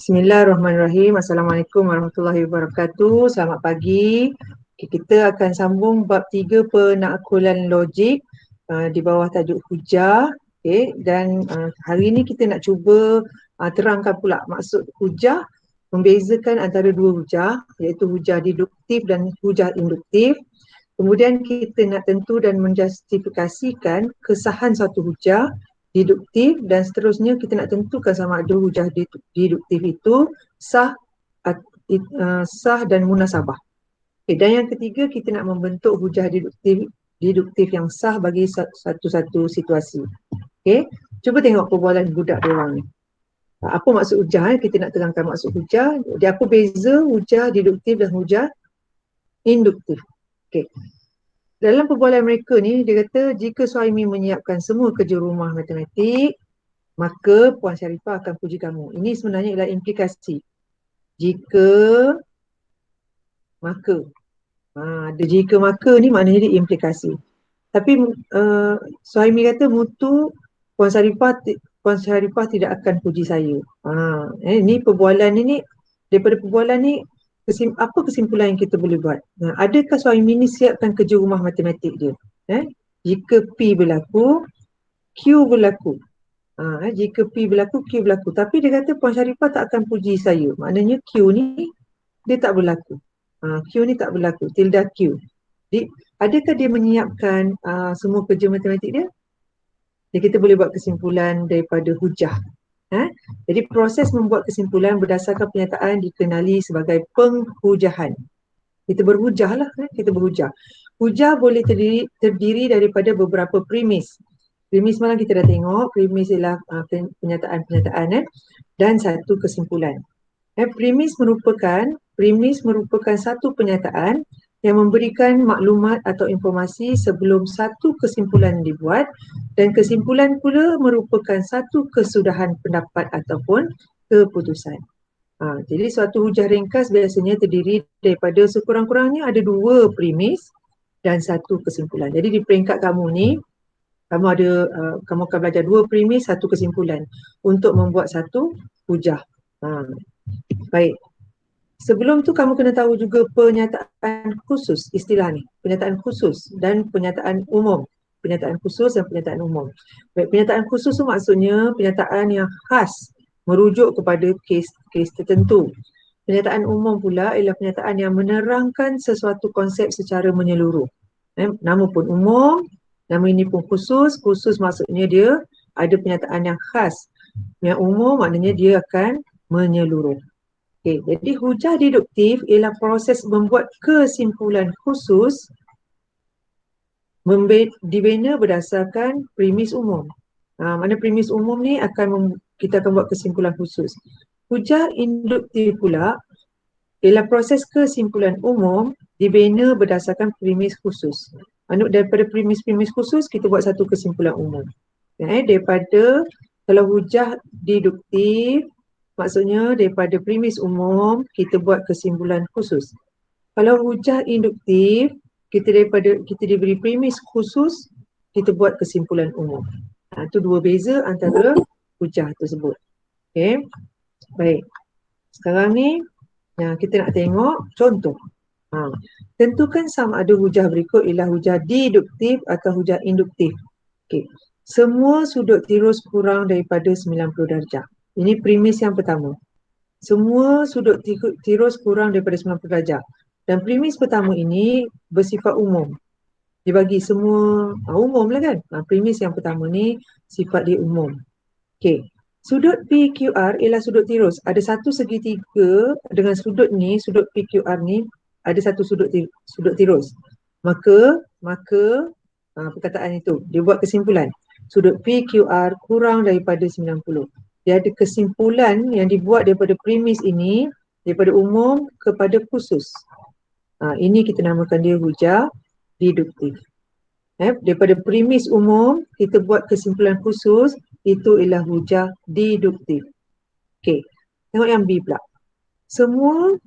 Bismillahirrahmanirrahim. Assalamualaikum warahmatullahi wabarakatuh. Selamat pagi. Kita akan sambung bab 3 penakkulan logik di bawah tajuk hujah. Dan hari ini kita nak cuba terangkan pula maksud hujah, membezakan antara dua hujah, iaitu hujah deduktif dan hujah induktif. Kemudian kita nak tentu dan menjustifikasikan kesahan satu hujah deduktif, dan seterusnya kita nak tentukan sama ada hujah deduktif itu sah dan munasabah. Dan yang ketiga, kita nak membentuk hujah deduktif yang sah bagi satu-satu situasi. Cuba tengok perbualan budak dia orang ni. Apa maksud hujah? Kita nak terangkan maksud hujah. Dia apa beza hujah deduktif dan hujah induktif. Dalam perbualan mereka ni, dia kata jika Suhaimi menyiapkan semua kerja rumah matematik, maka Puan Syarifah akan puji kamu. Ini sebenarnya adalah implikasi. Jika, maka. Ada jika maka ni maknanya dia implikasi. Tapi Suhaimi kata mutu Puan Syarifah tidak akan puji saya. Ini perbualan ni, daripada perbualan ni, apa kesimpulan yang kita boleh buat? Adakah Suhaimi ni siapkan kerja rumah matematik dia? Jika P berlaku, Q berlaku. Jika P berlaku, Q berlaku. Tapi dia kata Puan Syarifah tak akan puji saya. Maknanya Q ni dia tak berlaku. Q ni tak berlaku. Tilda Q. Jadi, adakah dia menyiapkan semua kerja matematik dia? Jadi kita boleh buat kesimpulan daripada hujah. Jadi proses membuat kesimpulan berdasarkan pernyataan dikenali sebagai penghujahan. Kita berhujah lah, kita berhujah. Hujah boleh terdiri daripada beberapa premis. Premis malam kita dah tengok, premis ialah pernyataan-pernyataan dan satu kesimpulan. Premis merupakan satu pernyataan yang memberikan maklumat atau informasi sebelum satu kesimpulan dibuat, dan kesimpulan pula merupakan satu kesudahan pendapat ataupun keputusan. Jadi suatu hujah ringkas biasanya terdiri daripada sekurang-kurangnya ada dua premis dan satu kesimpulan. Jadi di peringkat kamu ni, kamu akan belajar dua premis, satu kesimpulan untuk membuat satu hujah. Baik. Sebelum tu kamu kena tahu juga pernyataan khusus, istilah ni. Pernyataan khusus dan pernyataan umum. Pernyataan khusus dan pernyataan umum. Baik, pernyataan khusus tu maksudnya pernyataan yang khas, merujuk kepada kes tertentu. Pernyataan umum pula ialah pernyataan yang menerangkan sesuatu konsep secara menyeluruh. Nama pun umum, nama ini pun khusus. Khusus maksudnya dia ada pernyataan yang khas. Yang umum maknanya dia akan menyeluruh. Jadi hujah deduktif ialah proses membuat kesimpulan khusus dibina berdasarkan premis umum. Mana premis umum ni kita akan buat kesimpulan khusus. Hujah induktif pula ialah proses kesimpulan umum dibina berdasarkan premis khusus. Daripada premis-premis khusus kita buat satu kesimpulan umum. Daripada kalau hujah deduktif, maksudnya daripada premis umum kita buat kesimpulan khusus. Kalau hujah induktif, kita diberi premis khusus, kita buat kesimpulan umum. Itu dua beza antara hujah tersebut. Baik. Sekarang ni kita nak tengok contoh. Tentukan sama ada hujah berikut ialah hujah deduktif atau hujah induktif. Semua sudut tirus kurang daripada 90 darjah. Ini premis yang pertama. Semua sudut tirus kurang daripada 90 darjah. Dan premis pertama ini bersifat umum. Dia bagi semua umum lah kan. Premis yang pertama ni sifat dia umum. Sudut PQR ialah sudut tirus. Ada satu segitiga dengan sudut ni, sudut PQR ni ada satu sudut tirus. Maka perkataan itu dia buat kesimpulan. Sudut PQR kurang daripada 90. Dia ada kesimpulan yang dibuat daripada premis ini, daripada umum kepada khusus. Ini kita namakan dia hujah deduktif. Daripada premis umum, kita buat kesimpulan khusus, itu ialah hujah deduktif. Tengok yang B pula. Semua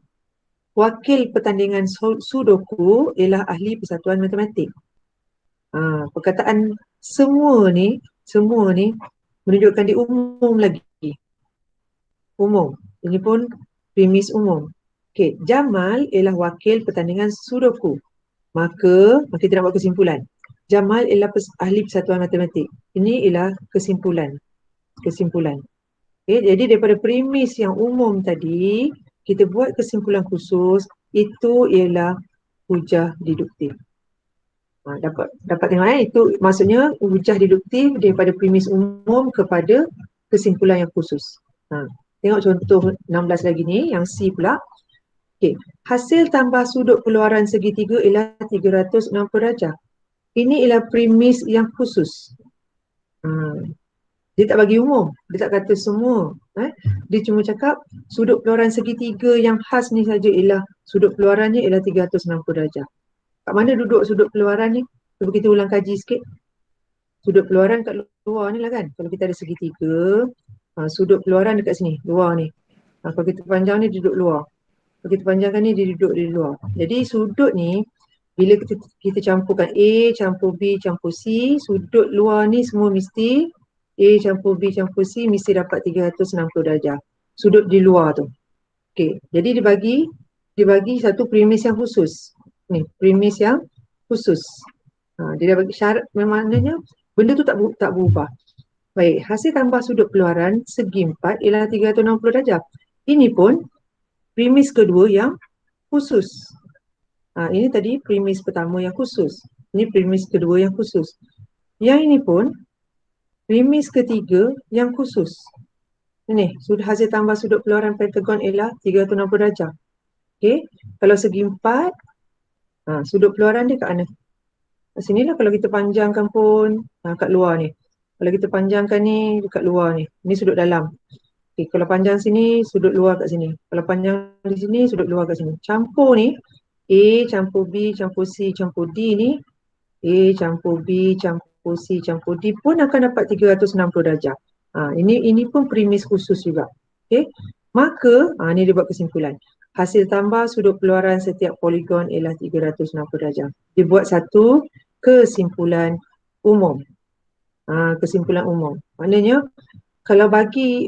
wakil pertandingan sudoku ialah ahli persatuan matematik. Perkataan semua ni menunjukkan dia umum lagi. Umum. Ini pun premis umum. Okey, Jamal ialah wakil pertandingan sudoku. Maka kita nak buat kesimpulan. Jamal ialah ahli persatuan matematik. Ini ialah kesimpulan. Okay, jadi daripada premis yang umum tadi, kita buat kesimpulan khusus, itu ialah hujah deduktif. Dapat tengok itu maksudnya hujah deduktif daripada premis umum kepada kesimpulan yang khusus. Tengok contoh 16 lagi ni, yang C pula. Okay. Hasil tambah sudut keluaran segitiga ialah 360 darjah. Ini ialah premis yang khusus. Dia tak bagi umum, dia tak kata semua. Dia cuma cakap sudut keluaran segitiga yang khas ni saja ialah sudut keluarannya ialah 360 darjah. Kat mana duduk sudut keluaran ni? Cuba kita ulang kaji sikit. Sudut keluaran kat luar ni lah kan. Kalau kita ada segitiga, sudut keluaran dekat sini, luar ni. Kalau kita panjang ni duduk luar. Kalau kita panjangkan ni dia duduk di luar. Jadi sudut ni bila kita campurkan A campur B campur C, sudut luar ni semua mesti A campur B campur C mesti dapat 360 darjah. Sudut di luar tu. Okey, jadi dia bagi satu premis yang khusus. Ni, premis yang khusus. Dia dah bagi syarat, maknanya benda tu tak berubah. Baik, hasil tambah sudut keluaran segi empat ialah 360 darjah. Ini pun premis kedua yang khusus. Ini tadi premis pertama yang khusus. Ini premis kedua yang khusus. Yang ini pun premis ketiga yang khusus. Ini, hasil tambah sudut keluaran pentagon ialah 360 darjah. Okey, kalau segi empat, sudut keluaran dia kat mana? Kat sini lah kalau kita panjangkan pun, kat luar ni. Kalau kita panjangkan ni, dekat luar ni. Ni sudut dalam. Okay, kalau panjang sini, sudut luar kat sini. Kalau panjang di sini, sudut luar kat sini. Campur ni, A campur B campur C campur D ni, A campur B campur C campur D pun akan dapat 360 darjah. Ini pun premis khusus juga. Okay. Maka, ni dia buat kesimpulan. Hasil tambah sudut keluaran setiap poligon ialah 360 darjah. Dia buat satu kesimpulan umum. Kesimpulan umum. Maknanya, kalau bagi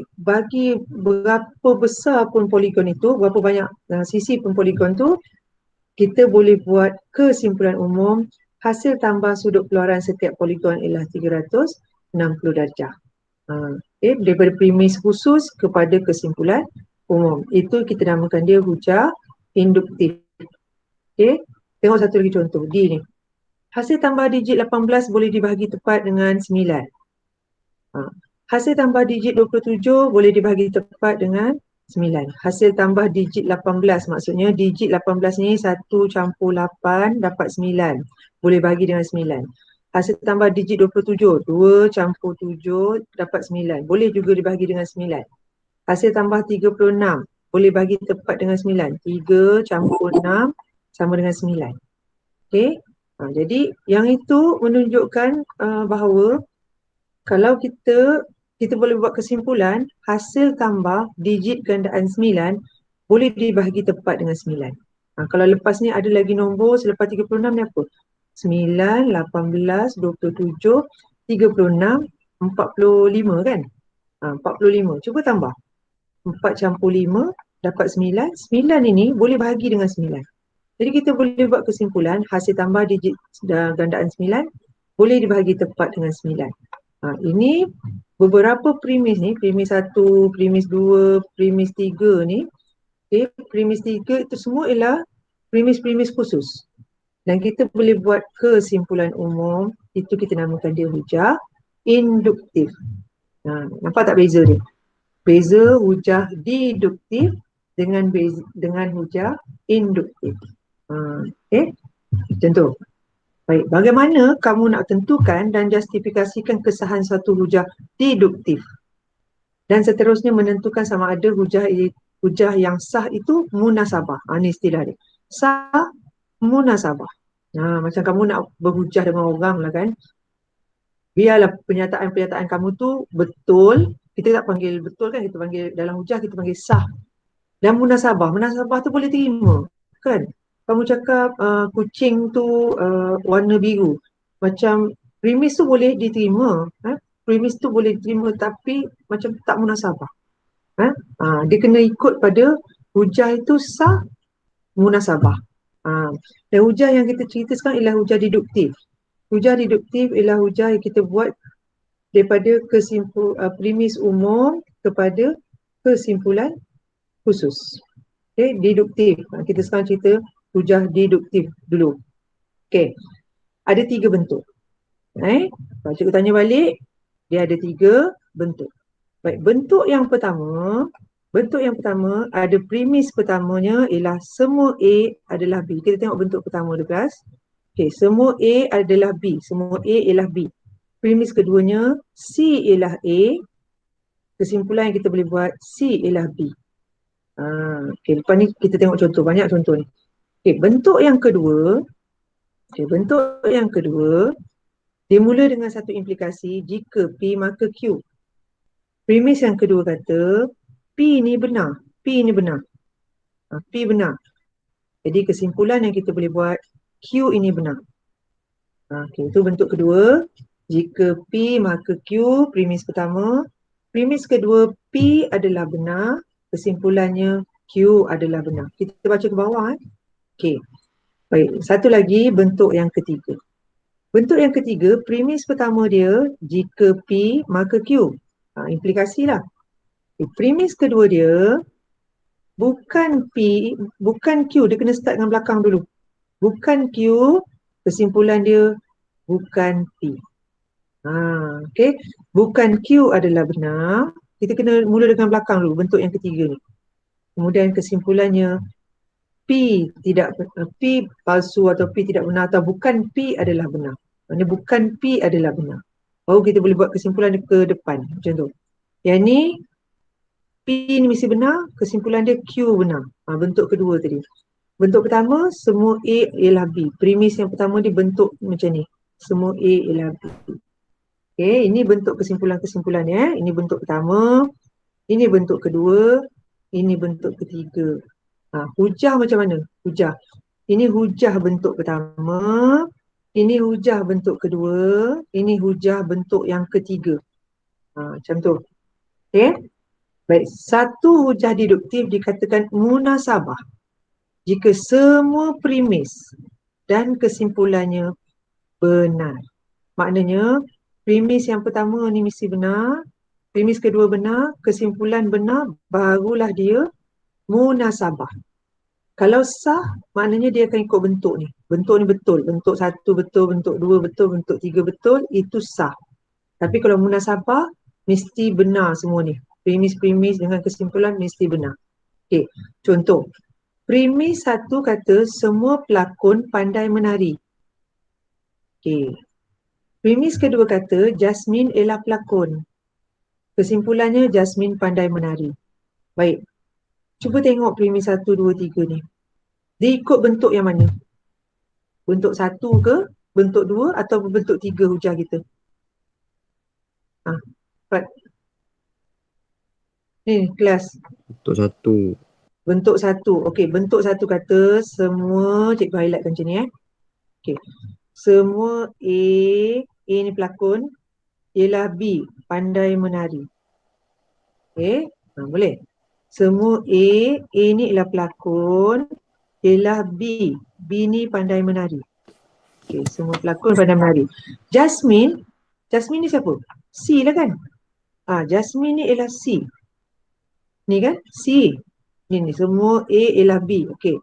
berapa besar pun poligon itu, berapa banyak sisi pun poligon tu, kita boleh buat kesimpulan umum hasil tambah sudut keluaran setiap poligon ialah 360 darjah. Okay, daripada premis khusus kepada kesimpulan umum. Itu kita namakan dia hujah induktif. Okay, tengok satu lagi contoh, D ni. Hasil tambah digit 18 boleh dibahagi tepat dengan 9. Hasil tambah digit 27 boleh dibahagi tepat dengan 9. Hasil tambah digit 18 maksudnya digit 18 ni 1 campur 8 dapat 9. Boleh bagi dengan 9. Hasil tambah digit 27, 2 campur 7 dapat 9. Boleh juga dibahagi dengan 9. Hasil tambah 36 boleh bagi tepat dengan 9. 3 campur 6 sama dengan 9. Okey. Jadi yang itu menunjukkan bahawa kalau kita boleh buat kesimpulan hasil tambah digit gandaan 9 boleh dibahagi tepat dengan 9. Kalau lepas ni ada lagi nombor selepas 36 ni apa? 9, 18, 27, 36, 45 kan? 45. Cuba tambah. 4 campur 5 dapat 9. 9 ini boleh bahagi dengan 9. Jadi kita boleh buat kesimpulan hasil tambah digit gandaan 9 boleh dibahagi tepat dengan 9. Ini beberapa premis ni, premis 1, premis 2, premis 3 ni. Okay, premis 3 itu semua ialah premis-premis khusus. Dan kita boleh buat kesimpulan umum, itu kita namakan dia hujah induktif. Nampak tak beza dia? Beza hujah deduktif dengan hujah induktif. Okay, contoh. Baik, bagaimana kamu nak tentukan dan justifikasikan kesahan satu hujah deduktif? Dan seterusnya menentukan sama ada hujah yang sah itu munasabah. Ini istilah dia. Sah munasabah. Macam kamu nak berhujah dengan orang lah kan. Biarlah pernyataan-pernyataan kamu tu betul. Kita tak panggil betul kan, kita panggil dalam hujah kita panggil sah. Dan munasabah. Munasabah tu boleh terima kan. Kamu cakap kucing tu warna biru. Macam premis tu boleh diterima. Premis tu boleh diterima tapi macam tak munasabah. Dia kena ikut pada hujah itu sah, munasabah. Dan hujah yang kita cerita sekarang ialah hujah deduktif. Hujah deduktif ialah hujah yang kita buat daripada premis umum kepada kesimpulan khusus. Okay, deduktif. Kita sekarang cerita hujah deduktif dulu. Okay, ada 3 bentuk. Kalau cikgu tanya balik, dia ada 3 bentuk. Baik, bentuk yang pertama ada premis pertamanya ialah semua A adalah B. Kita tengok bentuk pertama dulu kelas. Okay, semua A adalah B. Semua A ialah B. Premis keduanya, C ialah A. Kesimpulan yang kita boleh buat, C ialah B. Okay, lepas ni kita tengok contoh. Banyak contoh ni. Okay, bentuk yang kedua, dia mula dengan satu implikasi, jika P maka Q. Premis yang kedua kata, P ni benar. P benar. Jadi kesimpulan yang kita boleh buat, Q ini benar. Okay, itu bentuk kedua. Jika P maka Q, premis pertama. Premis kedua, P adalah benar. Kesimpulannya, Q adalah benar. Kita baca ke bawah. Okay. Baik, satu lagi bentuk yang ketiga. Bentuk yang ketiga, premis pertama dia, jika P maka Q. Implikasi lah. Premis kedua dia, bukan P, bukan Q. Dia kena start dengan belakang dulu. Bukan Q, kesimpulan dia bukan P. Okay. Bukan Q adalah benar. Kita kena mula dengan belakang dulu, bentuk yang ketiga ni. Kemudian kesimpulannya, P palsu atau P tidak benar atau bukan P adalah benar. Maksudnya bukan P adalah benar. Baru kita boleh buat kesimpulan ke depan. Macam tu. Yang ni, P ni mesti benar, kesimpulan dia Q benar. Bentuk kedua tadi. Bentuk pertama, semua A ialah B. Premis yang pertama dia bentuk macam ni. Semua A ialah B. Okay, ini bentuk kesimpulan-kesimpulan ya. Ini bentuk pertama, ini bentuk kedua, ini bentuk ketiga. Hujah macam mana? Hujah. Ini hujah bentuk pertama, ini hujah bentuk kedua, ini hujah bentuk yang ketiga. Macam tu. Okay. Baik, satu hujah deduktif dikatakan munasabah jika semua premis dan kesimpulannya benar. Maknanya, premis yang pertama ni mesti benar, premis kedua benar, kesimpulan benar, barulah dia munasabah. Kalau sah, maknanya dia akan ikut bentuk ni. Bentuk ni betul. Bentuk 1 betul, bentuk 2 betul, bentuk 3 betul, itu sah. Tapi kalau munasabah, mesti benar semua ni. Premis-premis dengan kesimpulan mesti benar. Okay, contoh. Premis 1 kata semua pelakon pandai menari. Okay. Premis kedua kata Jasmine ialah pelakon. Kesimpulannya Jasmine pandai menari. Baik. Cuba tengok premis 1, 2, 3 ni. Dia ikut bentuk yang mana? Bentuk 1 ke? Bentuk 2 atau bentuk 3 hujah kita? Ni kelas. Bentuk 1. Bentuk 1. Okey, bentuk 1 kata semua, cikgu highlightkan macam ni Okey. Semua A ni pelakon, ialah B, pandai menari. Okey, boleh. Semua A ni ialah pelakon, ialah B ni pandai menari. Okey, semua pelakon pandai menari. Jasmine ni siapa? C lah kan? Jasmine ni ialah C. Ni kan? C. Ni semua A ialah B. Okey.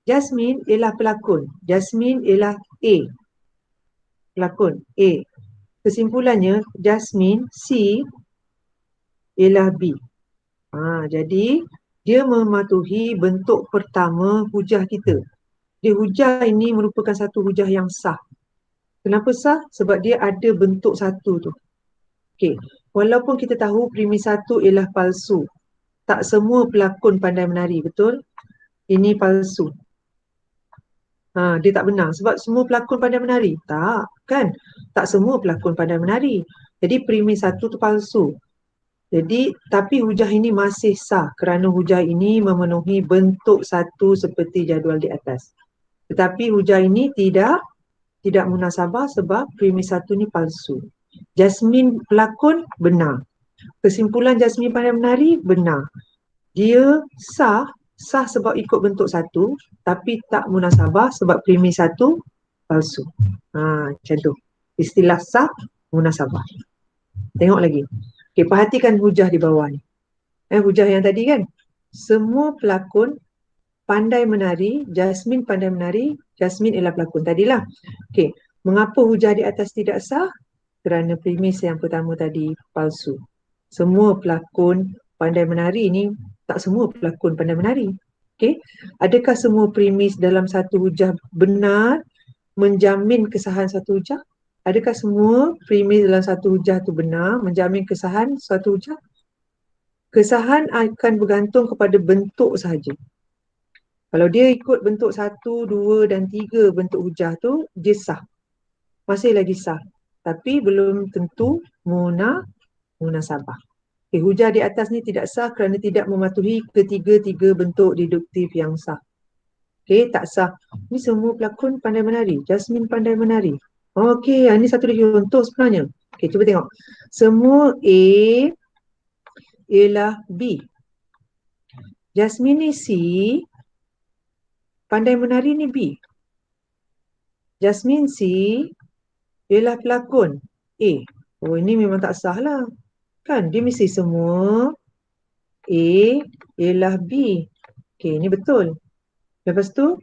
Jasmine ialah pelakon. Jasmine ialah A. Pelakon A. Kesimpulannya Jasmine C ialah B. Jadi dia mematuhi bentuk pertama hujah kita. Dia hujah ini merupakan satu hujah yang sah. Kenapa sah? Sebab dia ada bentuk 1 tu. Okey. Walaupun kita tahu premis 1 ialah palsu. Tak semua pelakon pandai menari, betul? Ini palsu. Dia tak benar. Sebab semua pelakon pandai menari. Tak, kan? Tak semua pelakon pandai menari. Jadi premis 1 tu palsu. Jadi, tapi hujah ini masih sah kerana hujah ini memenuhi bentuk 1 seperti jadual di atas. Tetapi hujah ini tidak munasabah sebab premis 1 ni palsu. Jasmine pelakon benar. Kesimpulan Jasmine pandai menari benar. Dia sah sebab ikut bentuk satu, tapi tak munasabah sebab premis satu palsu. Macam tu. Istilah sah, munasabah. Tengok lagi. Okay, perhatikan hujah di bawah ni. Hujah yang tadi kan. Semua pelakon pandai menari, Jasmine pandai menari, Jasmine ialah pelakon. Tadilah. Okay. Mengapa hujah di atas tidak sah? Kerana premis yang pertama tadi palsu. Semua pelakon pandai menari ni, tak semua pelakon pandai menari. Okay. Adakah semua premis dalam satu hujah benar menjamin kesahan satu hujah? Adakah semua premis dalam satu hujah tu benar menjamin kesahan satu hujah? Kesahan akan bergantung kepada bentuk sahaja. Kalau dia ikut bentuk 1, 2 dan 3 bentuk hujah tu, dia sah. Masih lagi sah. Tapi belum tentu munasabah. Okay, hujah di atas ni tidak sah kerana tidak mematuhi ketiga-tiga bentuk deduktif yang sah. Okay, tak sah. Ni semua pelakon pandai menari. Jasmine pandai menari. Okey, ini satu lagi contoh sebenarnya. Okey, cuba tengok. Semua A ialah B. Jasmine ni C, pandai menari ni B. Jasmine C ialah pelakon A. Oh, ini memang tak sah lah. Kan, dia mesti semua A ialah B. Okey, ini betul. Lepas tu,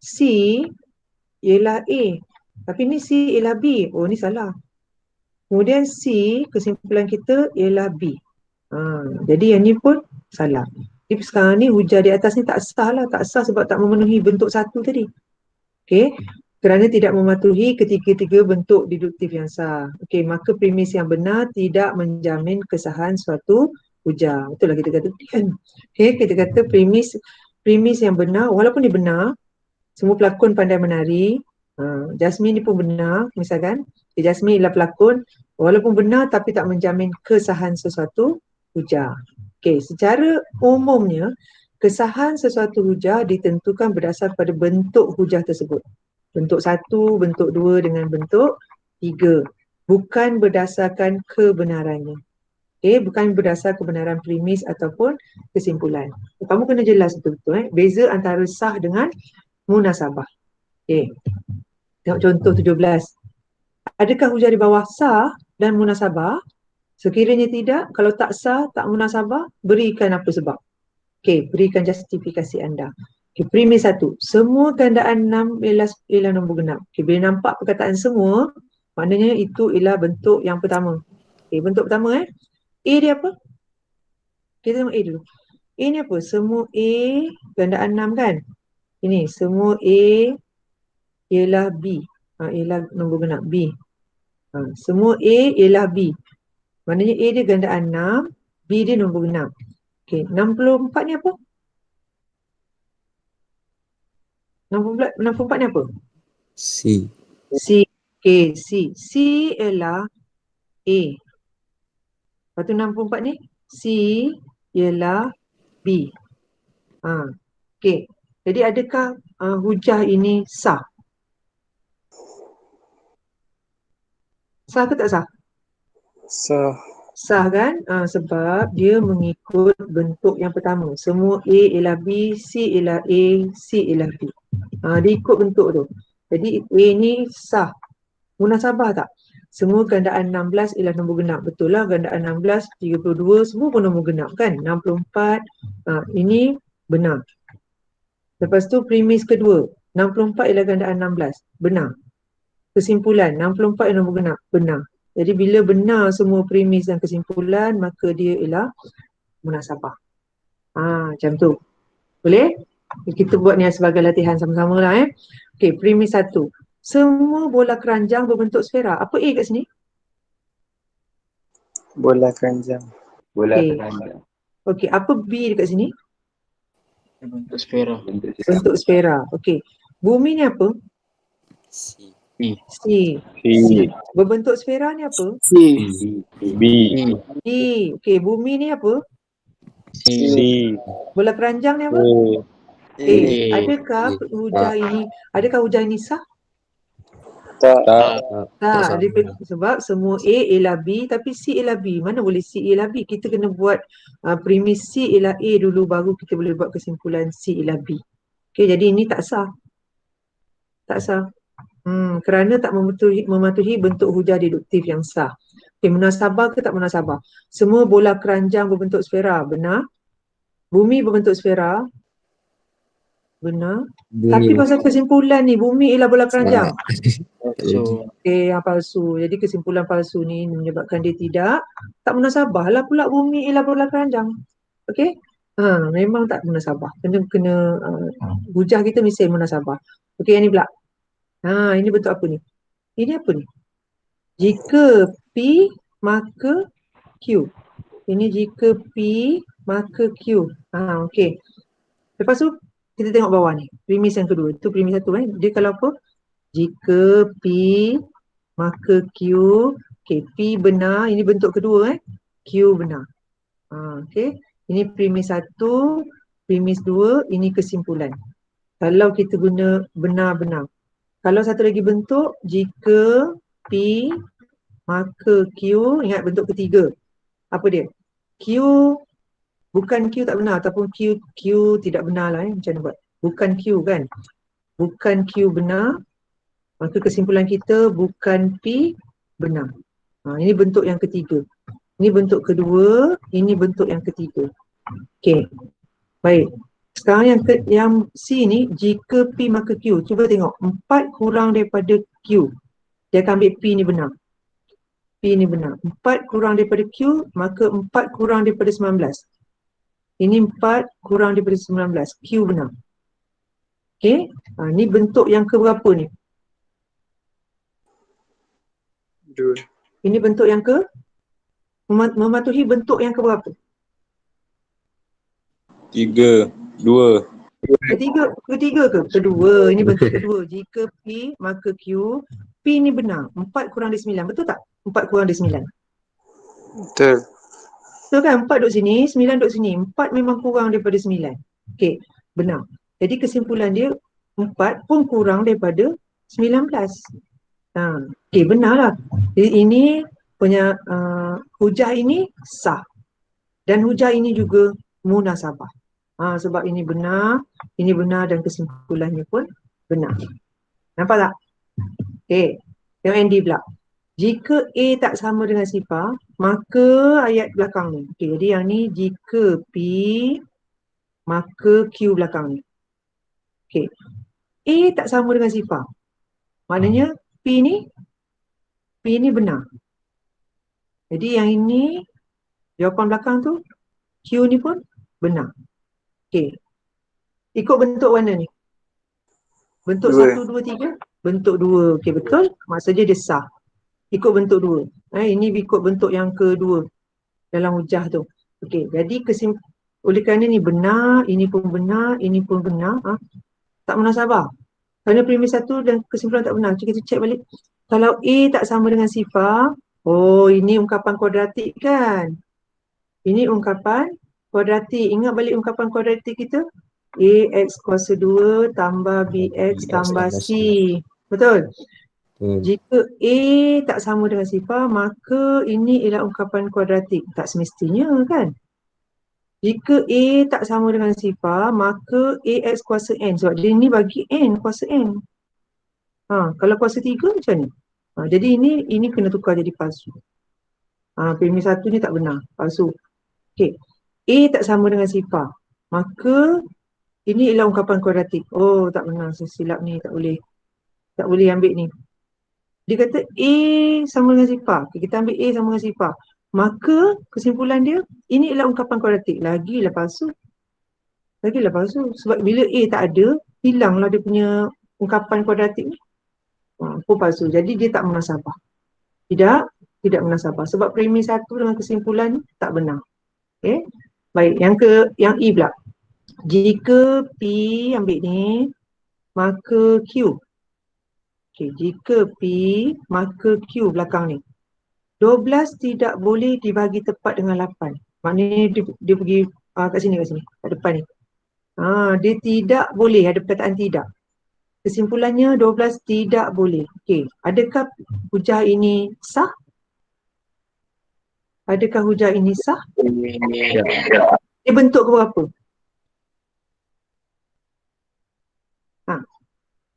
C ialah A. Tapi ni C ialah B. Oh, ni salah. Kemudian C, kesimpulan kita ialah B. Jadi yang ni pun salah. Jadi sekarang ni hujah di atas ni tak sah lah. Tak sah sebab tak memenuhi bentuk satu tadi. Okey. Kerana tidak mematuhi ketiga-tiga bentuk deduktif yang sah. Okey, maka premis yang benar tidak menjamin kesahan suatu hujah. Betul lah kita kata kan. Okey, kita kata premis yang benar, walaupun dia benar, semua pelakon pandai menari. Jasmine ni pun benar, misalkan. Jasmine ialah pelakon, walaupun benar tapi tak menjamin kesahan sesuatu hujah. Okey, secara umumnya, kesahan sesuatu hujah ditentukan berdasar pada bentuk hujah tersebut. Bentuk 1, bentuk 2 dengan bentuk 3. Bukan berdasarkan kebenarannya. Bukan berdasar kebenaran premis ataupun kesimpulan. Kamu kena jelas betul-betul. Beza antara sah dengan munasabah. Tengok contoh 17. Adakah hujah di bawah sah dan munasabah? Sekiranya tidak, kalau tak sah, tak munasabah, berikan apa sebab. Berikan justifikasi anda. Premis 1. Semua gandaan 6 ialah nombor genap. Bila nampak perkataan semua, maknanya itu ialah bentuk yang pertama. Bentuk pertama A dia apa? Kita tengok A dulu. A ni apa? Semua A gandaan 6 kan? Ini semua A ialah B. Ialah nombor genap B. Semua A ialah B. Maknanya A dia gandaan 6, B dia nombor genap. 64 ni apa? 64 ni apa? C. C. C. C ialah A. Lepas tu 64 ni C ialah B. Jadi adakah hujah ini sah? Sah ke tak sah? Sah. Sah kan? Sebab dia mengikut bentuk yang pertama. Semua A ialah B, C ialah A, C ialah B. Dia ikut bentuk tu. Jadi A ni sah. Munasabah tak? Semua gandaan 16 ialah nombor genap. Betul lah, gandaan 16, 32 semua pun nombor genap kan? 64, ini benar. Lepas tu premis kedua, 64 ialah gandaan 16. Benar. Kesimpulan, 64 ialah nombor genap. Benar. Jadi bila benar semua premis dan kesimpulan, maka dia ialah munasabah. Macam tu. Boleh? Kita buat ni sebagai latihan sama-sama lah. Premis 1. Semua bola keranjang berbentuk sfera. Apa A kat sini? Bola keranjang. Bola Okey. keranjang. Okey, apa B dekat sini? Bentuk sfera. Bentuk sfera. Okey. Bumi ni apa? C. C. Berbentuk sfera ni apa? B. D. Okey, bumi ni apa? C. Bola keranjang ni apa? A. Adakah hujah ini sah? Tak. Tak, sebab semua A ialah B tapi C ialah B. Mana boleh C ialah B? Kita kena buat premis C ialah A dulu baru kita boleh buat kesimpulan C ialah B. Okey, jadi ini tak sah. Tak sah. Kerana tak mematuhi bentuk hujah deduktif yang sah. Okey, munasabah ke tak munasabah? Semua bola keranjang berbentuk sfera, benar. Bumi berbentuk sfera, benar. Tapi pasal kesimpulan ni, bumi ialah bola keranjang. So, Yang palsu. Jadi kesimpulan palsu ni menyebabkan dia tak munasabah lah pula bumi ialah bola keranjang. Okey? Memang tak munasabah. Kena hujah kita mesti munasabah. Okey, yang ni pula. Ini bentuk apa ni? Ini apa ni? Jika P maka Q. Ini jika P maka Q. Okey. Lepas tu kita tengok bawah ni. Premis yang kedua. Itu premis satu Dia kalau apa? Jika P maka Q. Okey, P benar. Ini bentuk kedua Q benar. Okey. Ini premis satu, premis dua, ini kesimpulan. Kalau kita guna benar-benar. Kalau satu lagi bentuk, jika P maka Q, ingat bentuk ketiga. Apa dia? Q, bukan Q tak benar ataupun Q tidak benar lah macam mana buat. Bukan Q kan? Bukan Q benar, maka kesimpulan kita bukan P benar. Ini bentuk yang ketiga. Ini bentuk kedua, ini bentuk yang ketiga. Okey. Baik. Sekarang yang C ni, jika P maka Q. Cuba tengok. 4 kurang daripada Q. Dia akan ambil P ni benar. P ni benar. 4 kurang daripada Q, maka 4 kurang daripada 19. Ini 4 kurang daripada 19. Q benar. Okey. Ni bentuk yang keberapa ni? Dua. Ini bentuk yang mematuhi bentuk yang keberapa? 3, 2. Ketiga ke? Kedua. Ini bentuk kedua. Jika P maka Q. P ni benar. 4 kurang dari 9. Betul tak? 4 kurang dari 9. Betul. Betul kan? 4 duduk sini, 9 duduk sini. 4 memang kurang daripada 9. Okey, benar. Jadi kesimpulan dia 4 pun kurang daripada 19. Okey, benar lah. Jadi ini punya hujah ini sah. Dan hujah ini juga munasabah. Sebab ini benar dan kesimpulannya pun benar. Nampak tak? Okey, yang Andy pula. Jika A tak sama dengan sifar, maka ayat belakang ni. Okey, jadi yang ni jika P maka Q belakang ni. Okey. A tak sama dengan sifar. Maknanya P ni benar. Jadi yang ini jawapan belakang tu Q ni pun benar. Okey. Ikut bentuk mana ni? Bentuk Dua. 1, 2, 3? Bentuk 2. Okey, betul. Maksudnya dia sah. Ikut bentuk 2. Ini ikut bentuk yang kedua dalam hujah tu. Okey, jadi oleh kerana ni benar, ini pun benar, ini pun benar, tak munasabah. Kerana premis satu dan kesimpulan tak benar. Kita cek balik. Kalau A tak sama dengan sifar, ini ungkapan kuadratik kan? Ini ungkapan kuadratik. Ingat balik ungkapan kuadratik kita? AX kuasa 2 tambah BX tambah C. Betul? Jika A tak sama dengan sifar, maka ini ialah ungkapan kuadratik. Tak semestinya kan? Jika A tak sama dengan sifar, maka AX kuasa N. Sebab dia ni bagi N kuasa N. Kalau kuasa 3 macam ni? Jadi ini kena tukar jadi palsu. Premis satu ni tak benar, palsu. Okey. A tak sama dengan sifar, maka ini ialah ungkapan kuadratik. Tak benar, saya silap ni, tak boleh. Tak boleh ambil ni. Dia kata A sama dengan sifar. Kita ambil A sama dengan sifar. Maka kesimpulan dia, ini ialah ungkapan kuadratik. Lagilah palsu. Sebab bila A tak ada, hilanglah dia punya ungkapan kuadratik ni. Pun palsu. Jadi dia tak munasabah. Tidak munasabah. Sebab premis satu dengan kesimpulan tak benar. Okay. Baik, yang E pula. Jika P ambil ni, maka Q. Okay, jika P, maka Q belakang ni. 12 tidak boleh dibagi tepat dengan 8. Maknanya dia pergi kat sini, kat depan ni. Dia tidak boleh, ada perkataan tidak. Kesimpulannya 12 tidak boleh. Okey, adakah hujah ini sah? Adakah hujah ini sah? Dia bentuk keberapa?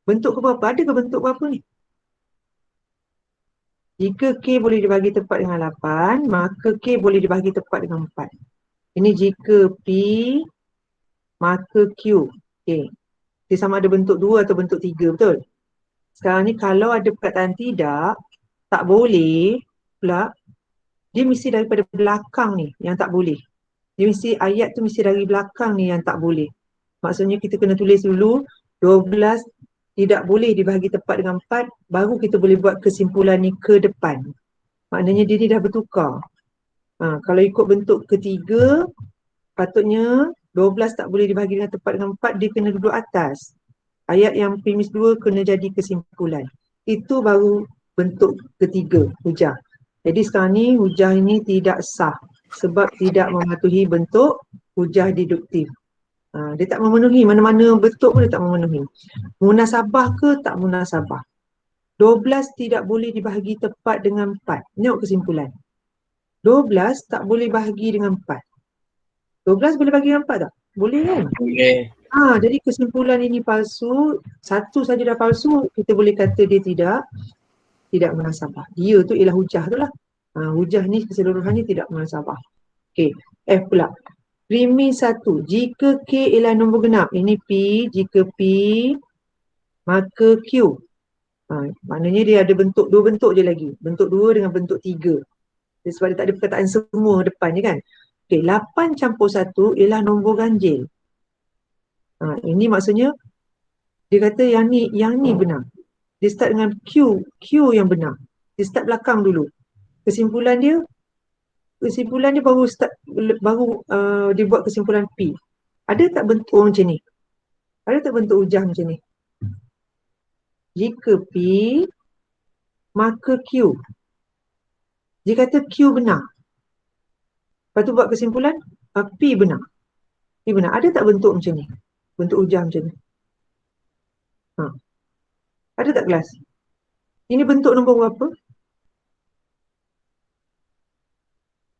Bentuk keberapa? Adakah bentuk berapa ni? Jika K boleh dibagi tepat dengan 8, maka K boleh dibagi tepat dengan 4. Ini jika P, maka Q. Okey. Dia sama ada bentuk 2 atau bentuk 3, betul? Sekarang ni kalau ada perkataan tidak, tak boleh pula, dia mesti daripada belakang ni yang tak boleh. Dia mesti, ayat tu mesti dari belakang ni yang tak boleh. Maksudnya kita kena tulis dulu 12 tidak boleh dibahagi tepat dengan 4, baru kita boleh buat kesimpulan ni ke depan. Maknanya dia ni dah bertukar. Kalau ikut bentuk ketiga, patutnya 12 tak boleh dibahagi dengan tepat dengan 4, dia kena duduk atas. Ayat yang premis 2 kena jadi kesimpulan. Itu baru bentuk ketiga, hujah. Jadi sekarang ni hujah ini tidak sah sebab tidak mematuhi bentuk hujah deduktif. Dia tak memenuhi, mana-mana bentuk pun dia tak memenuhi. Munasabah ke tak munasabah? 12 tidak boleh dibahagi tepat dengan 4. Tengok kesimpulan. 12 tak boleh bahagi dengan 4. 12 boleh bahagi dengan 4 tak? Boleh kan? Boleh. Jadi kesimpulan ini palsu. Satu saja dah palsu, kita boleh kata dia tidak munasabah. Dia tu ialah hujah tu lah. Hujah ni keseluruhannya tidak munasabah. Okey, F pula. Premis 1. Jika K ialah nombor genap. Ini P. Jika P, maka Q. Maknanya dia ada bentuk, dua bentuk je lagi. Bentuk 2 dengan bentuk 3. Sebab dia tak ada perkataan semua depan je kan. Okey, 8 campur 1 ialah nombor ganjil. Ini maksudnya dia kata yang ni benar. Dia start dengan Q yang benar. Dia start belakang dulu. Kesimpulan dia baru dia buat kesimpulan P. Ada tak bentuk macam ni? Ada tak bentuk hujah macam ni? Jika P, maka Q. Dia kata Q benar. Lepas tu buat kesimpulan P benar. P benar. Ada tak bentuk macam ni? Bentuk hujah macam ni? Ada tak kelas? Ini bentuk nombor berapa?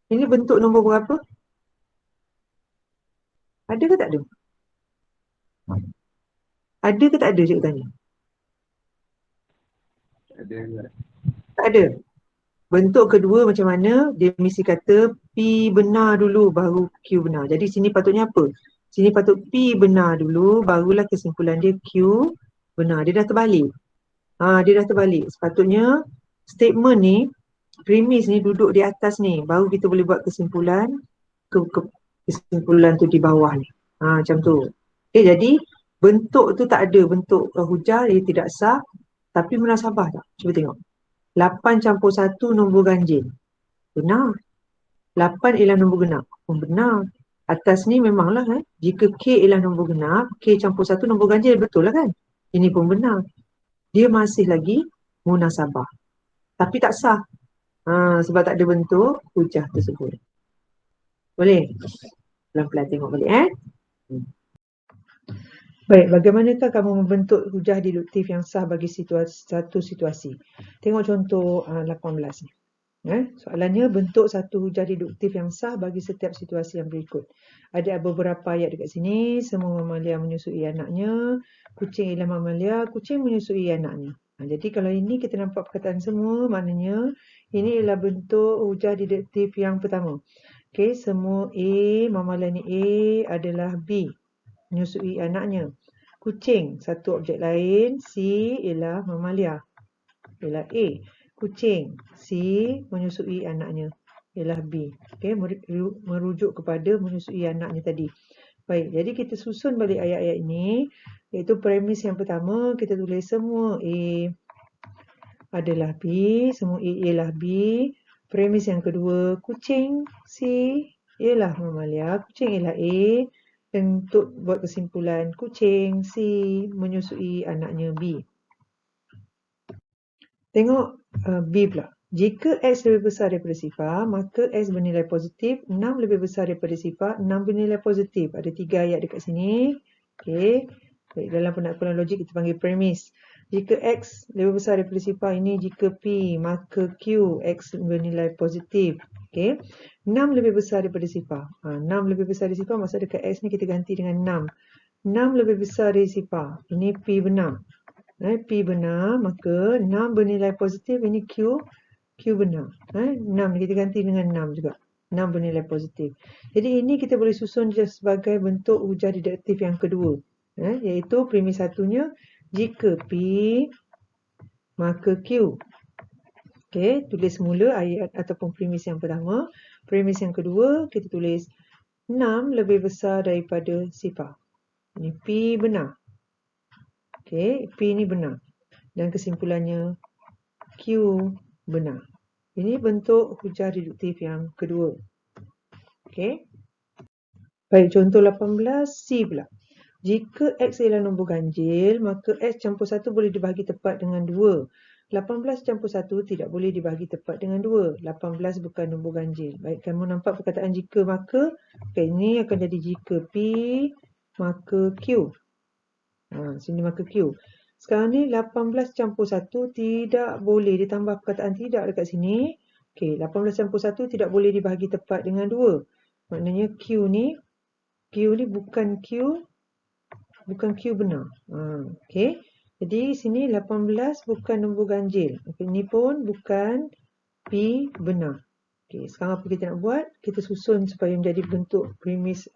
Ini bentuk nombor berapa? Ada ke tak ada? Ada ke tak ada, cikgu tanya? Ada. Tak ada. Bentuk kedua macam mana? Dia mesti kata P benar dulu baru Q benar. Jadi sini patutnya apa? Sini patut P benar dulu barulah kesimpulan dia Q benar. Dia dah terbalik. Dia dah terbalik. Sepatutnya statement ni, premis ni duduk di atas ni. Baru kita boleh buat kesimpulan kesimpulan tu di bawah ni. Macam tu. Okay, jadi bentuk tu tak ada. Bentuk hujah dia tidak sah. Tapi munasabah tak? Cuba tengok. 8 campur 1 nombor ganjil. Benar. 8 ialah nombor genap. Benar. Atas ni memanglah jika K ialah nombor genap, K campur 1 nombor ganjil, betul lah kan? Ini pun benar. Dia masih lagi munasabah. Tapi tak sah. Sebab tak ada bentuk hujah tersebut. Boleh? Pelan-pelan tengok balik Baik, bagaimanakah kamu membentuk hujah deduktif yang sah bagi satu situasi? Tengok contoh 18 ni. Soalannya, bentuk satu hujah deduktif yang sah bagi setiap situasi yang berikut. Ada beberapa ayat dekat sini. Semua mamalia menyusui anaknya. Kucing ialah mamalia, kucing menyusui anaknya. Jadi kalau ini kita nampak perkataan semua, maknanya ini ialah bentuk hujah deduktif yang pertama. Okey, semua A, mamalia ni A adalah B, menyusui anaknya. Kucing, satu objek lain, C ialah mamalia, ialah A. Kucing, C menyusui anaknya, ialah B. Okey, merujuk kepada menyusui anaknya tadi. Baik, jadi kita susun balik ayat-ayat ini, iaitu premis yang pertama, kita tulis semua A adalah B, semua A ialah B. Premis yang kedua, kucing C ialah mamalia, kucing ialah A. Untuk buat kesimpulan, kucing C menyusui anaknya B. Tengok B pula. Jika X lebih besar daripada sifar, maka X bernilai positif, 6 lebih besar daripada sifar, 6 bernilai positif. Ada 3 ayat dekat sini. Okey. Baik, dalam penaklukan logik kita panggil premis. Jika X lebih besar daripada sifar ini, jika P, maka Q, X bernilai positif. Okey. 6 lebih besar daripada sifar. 6 lebih besar dari sifar, maksud dekat X ni kita ganti dengan 6. 6 lebih besar dari sifar. Ini P benar. P benar, maka 6 bernilai positif, ini Q benar. 6 kita ganti dengan 6 juga. 6 bernilai positif. Jadi ini kita boleh susun je sebagai bentuk hujah deduktif yang kedua. Iaitu premis satunya, jika P maka Q. Okey, tulis mula ayat ataupun premis yang pertama. Premis yang kedua, kita tulis 6 lebih besar daripada sifar. Ini P benar. Okey, P ni benar. Dan kesimpulannya Q benar. Ini bentuk hujah deduktif yang kedua. Okey. Baik, contoh 18 C pula. Jika X ialah nombor ganjil, maka X campur 1 boleh dibahagi tepat dengan 2. 18 campur 1 tidak boleh dibahagi tepat dengan 2. 18 bukan nombor ganjil. Baik, kamu nampak perkataan jika maka. Okay, ini akan jadi jika P maka Q. Sini maka Q. Sekarang ni 18 campur 1 tidak boleh ditambah perkataan tidak dekat sini. Okay, 18 campur 1 tidak boleh dibahagi tepat dengan 2. Maknanya Q ni bukan Q benar. Okey. Jadi sini 18 bukan nombor ganjil. Okay, ini pun bukan P benar. Okey, sekarang apa kita nak buat? Kita susun supaya menjadi bentuk premis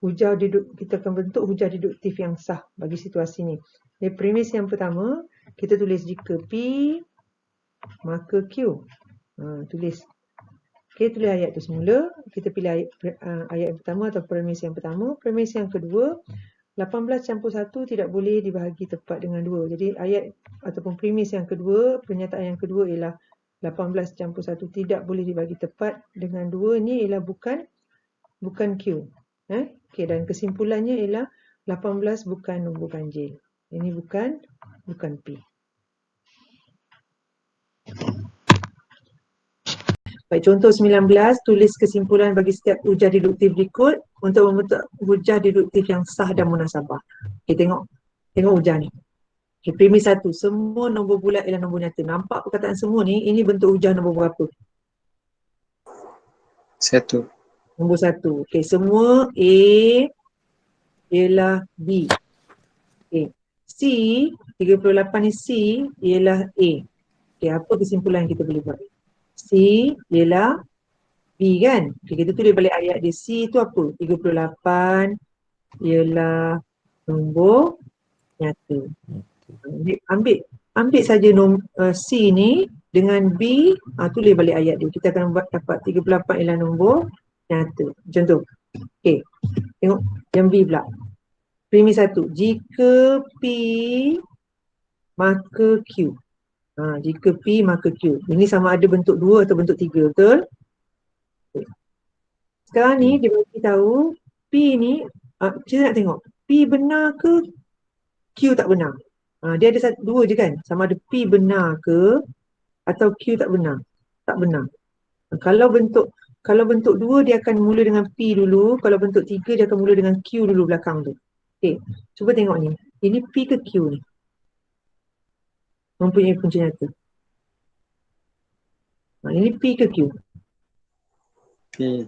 hujah deduktif. Kita akan bentuk hujah deduktif yang sah bagi situasi ni. Jadi premis yang pertama, kita tulis jika P maka Q. Tulis. Okey, tulis ayat tu semula. Kita pilih ayat yang pertama atau premis yang pertama. Premis yang kedua, 18 campur 1 tidak boleh dibahagi tepat dengan 2. Jadi ayat ataupun premis yang kedua, pernyataan yang kedua ialah 18 campur 1 tidak boleh dibahagi tepat dengan 2. Ini ialah bukan Q. Okey, dan kesimpulannya ialah 18 bukan nombor ganjil. Ini bukan P. Baik, contoh 19, tulis kesimpulan bagi setiap hujah deduktif berikut untuk membentuk hujah deduktif yang sah dan munasabah. Okay, tengok hujah ni. Okay, premis 1, semua nombor bulat ialah nombor nyata. Nampak perkataan semua ni, ini bentuk hujah nombor berapa? 1. Nombor 1. Okay, semua A ialah B. Okay. C, 38 ni C ialah A. Okay, apa kesimpulan kita boleh buat? C ialah B kan? Okay, kita tulis balik ayat dia. C tu apa? 38 ialah nombor nyata. Ambil saja C ni dengan B, tulis balik ayat dia. Kita akan dapat 38 ialah nombor nyata. Contoh. Okay. Tengok yang B pula. Premis 1. Jika P maka Q. Jika P maka Q. Ini sama ada bentuk 2 atau bentuk 3, betul? Okay. Sekarang ni dia bagi tahu P ni, kita nak tengok P benar ke Q tak benar. Dia ada dua je kan? Sama ada P benar ke atau Q tak benar. Tak benar. Kalau bentuk 2 dia akan mula dengan P dulu, kalau bentuk 3 dia akan mula dengan Q dulu belakang tu. Okey, cuba tengok ni. Ini P ke Q ni? Mempunyai punca nyata. Ini P ke Q? P.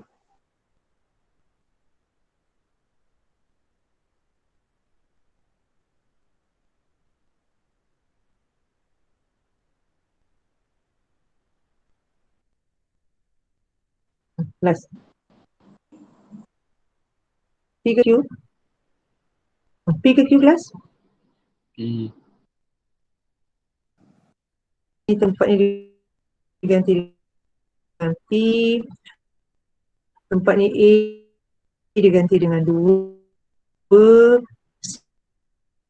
Last. P ke Q? P ke Q kelas? P. Ini tempatnya diganti dengan P. Tempatnya A diganti dengan 2.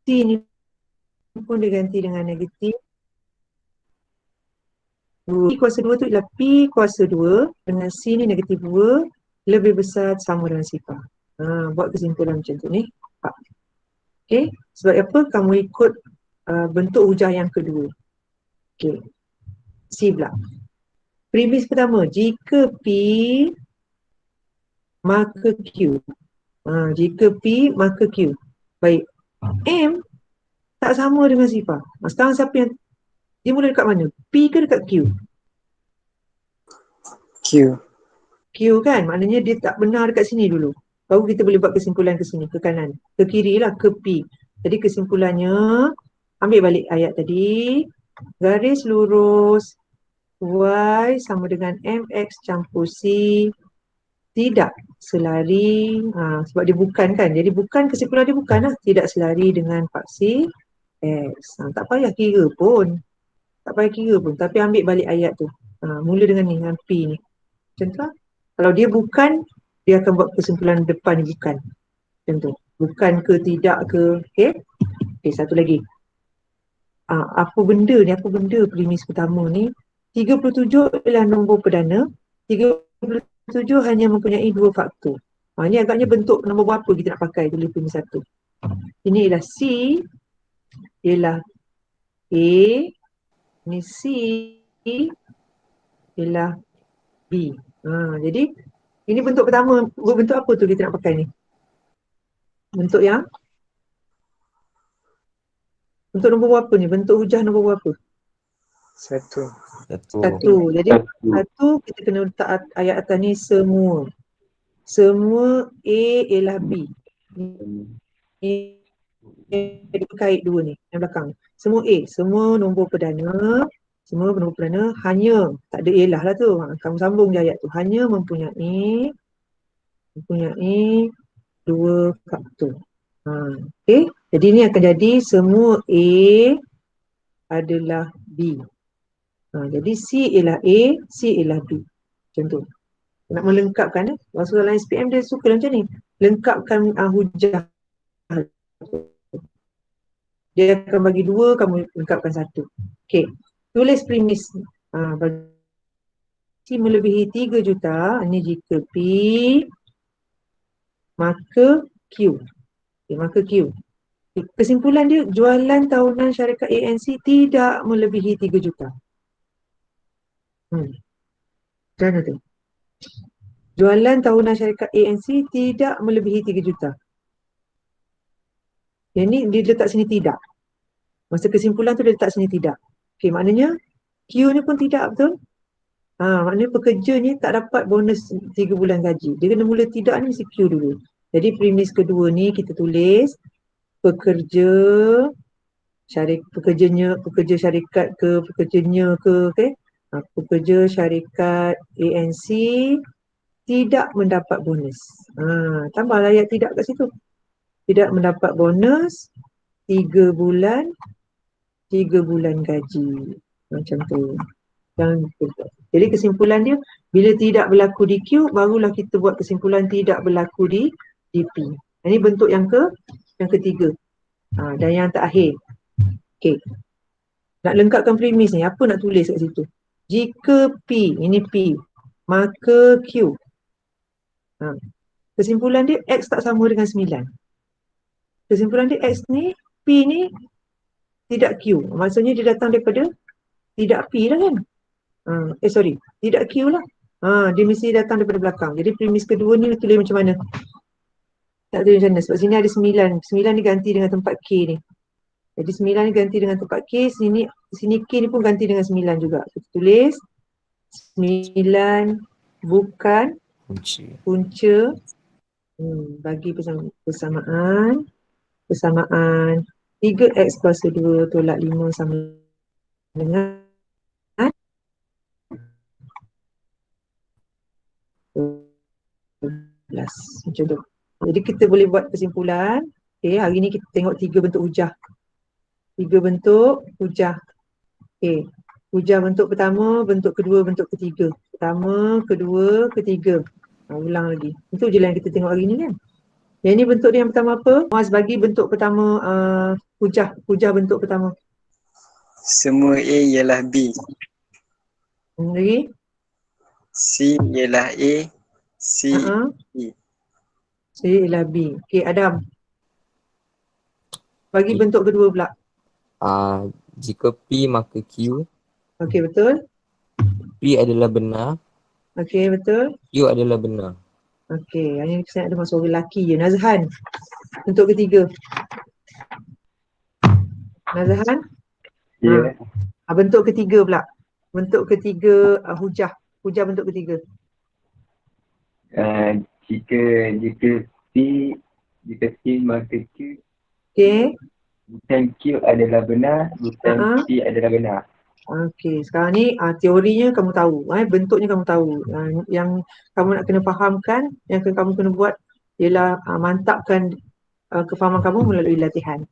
C ni pun diganti dengan negatif. P kuasa 2 tu ialah P kuasa 2 dengan C ni negatif 2 lebih besar sama dengan sifar. Buat kesimpulan macam tu ni. Okey, sebab apa kamu ikut bentuk hujah yang kedua. Okey. C pula. Premis pertama, jika P maka Q. Jika P maka Q. Baik. M tak sama dengan sifar. Sekarang siapa yang dia mula dekat mana? P ke dekat Q? Q. Q kan? Maknanya dia tak benar dekat sini dulu. Baru kita boleh buat kesimpulan ke sini, ke kanan. Ke kiri lah, ke P. Jadi kesimpulannya, ambil balik ayat tadi. Garis lurus Y sama dengan MX campur C tidak selari. Sebab dia bukan kan. Jadi bukan, kesimpulan dia bukan lah. Tidak selari dengan paksi X. Tak payah kira pun. Tak payah kira pun. Tapi ambil balik ayat tu. Mula dengan ni, dengan P ni. Macam tu lah. Kalau dia bukan, dia akan buat kesimpulan depan ni bukan. Macam tu. Bukan ke tidak ke. Okay. Okay, satu lagi. Apa benda ni, apa benda premis pertama ni. 37 ialah nombor perdana. 37 hanya mempunyai 2 faktor. Ini agaknya bentuk nombor berapa kita nak pakai tulis premis satu. Ini ialah C, ialah A. Ini C, ialah B. Jadi ini bentuk pertama. Bentuk apa tu kita nak pakai ni? Bentuk yang bentuk nombor berapa ni? Bentuk hujah nombor berapa? Satu. Jadi satu kita kena letak ayat atas ni semua. Semua A ialah B. Ini berkait dua ni yang belakang. Semua A, semua nombor perdana. Semua nombor perdana hanya, tak ada ialah lah tu. Kamu sambung je ayat tu. Hanya mempunyai 2 faktor. Okay. Jadi ni akan jadi semua A adalah B. Jadi C ialah A, C ialah B. Macam tu. Nak melengkapkan, maksud dalam SPM dia suka macam ni. Lengkapkan hujah. Dia akan bagi 2, kamu lengkapkan 1. Okay. Tulis premis. C melebihi 3 juta. Ini jika P, maka Q. Okay, maka Q. Kesimpulan dia, jualan tahunan syarikat ANC tidak melebihi 3 juta. Macam tu? Jualan tahunan syarikat ANC tidak melebihi 3 juta. Yang ni dia letak sini tidak. Masa kesimpulan tu dia letak sini tidak. Okay, maknanya Q ni pun tidak, betul? Maknanya pekerja ni tak dapat bonus 3 bulan gaji. Dia kena mula tidak ni mesti Q dulu. Jadi premis kedua ni kita tulis pekerja syarikat ke, pekerjanya ke, okay? Pekerja syarikat ANC tidak mendapat bonus. Tambah ayat tidak kat situ. Tidak mendapat bonus 3 bulan gaji. Macam tu. Jadi kesimpulan dia, bila tidak berlaku di Q, barulah kita buat kesimpulan tidak berlaku di P. Ini bentuk yang ketiga. Dan yang terakhir. Okay. Nak lengkapkan premis ni, apa nak tulis kat situ? Jika P, ini P, maka Q. Kesimpulan dia X tak sama dengan 9. Kesimpulan dia X ni, P ni tidak Q. Maksudnya dia datang daripada tidak P lah kan? Tidak Q lah. Dia mesti datang daripada belakang. Jadi premis kedua ni tulis macam mana? Tak tulis macam mana? Sebab sini ada 9. 9 ni ganti dengan tempat K ni. Jadi 9 ni ganti dengan tempat K. Sini K ni pun ganti dengan 9 juga. Kita tulis 9 bukan punca. Bagi persamaan 3x kuasa 2 tolak 5 sama dengan 12. Macam tu. Jadi kita boleh buat kesimpulan. Okay, hari ni kita tengok 3 bentuk hujah. 3 bentuk hujah. Okay. Hujah bentuk pertama, bentuk kedua, bentuk ketiga. Pertama, kedua, ketiga. Ulang lagi. Itu je lah yang kita tengok hari ni kan. Yang ni bentuk dia yang pertama apa? Mas bagi bentuk pertama hujah bentuk pertama. Semua A ialah B. Lagi? C ialah A, C B. C ialah B. Okay, Adam. Bagi bentuk kedua pula. Jika P maka Q. Okay, betul. P adalah benar. Okay, betul. Q adalah benar. Okay, hanya saya ada masuk orang lelaki je. Nazhan. Bentuk ketiga. Nazahan? Ya. Bentuk ketiga pula. Bentuk ketiga hujah. Hujah bentuk ketiga. Jika P maka Q, Okey. bukan Q adalah benar, bukan P adalah benar. Okey, sekarang ni teorinya kamu tahu, bentuknya kamu tahu. Yang kamu nak kena fahamkan, yang kamu kena buat ialah mantapkan kefahaman kamu melalui latihan.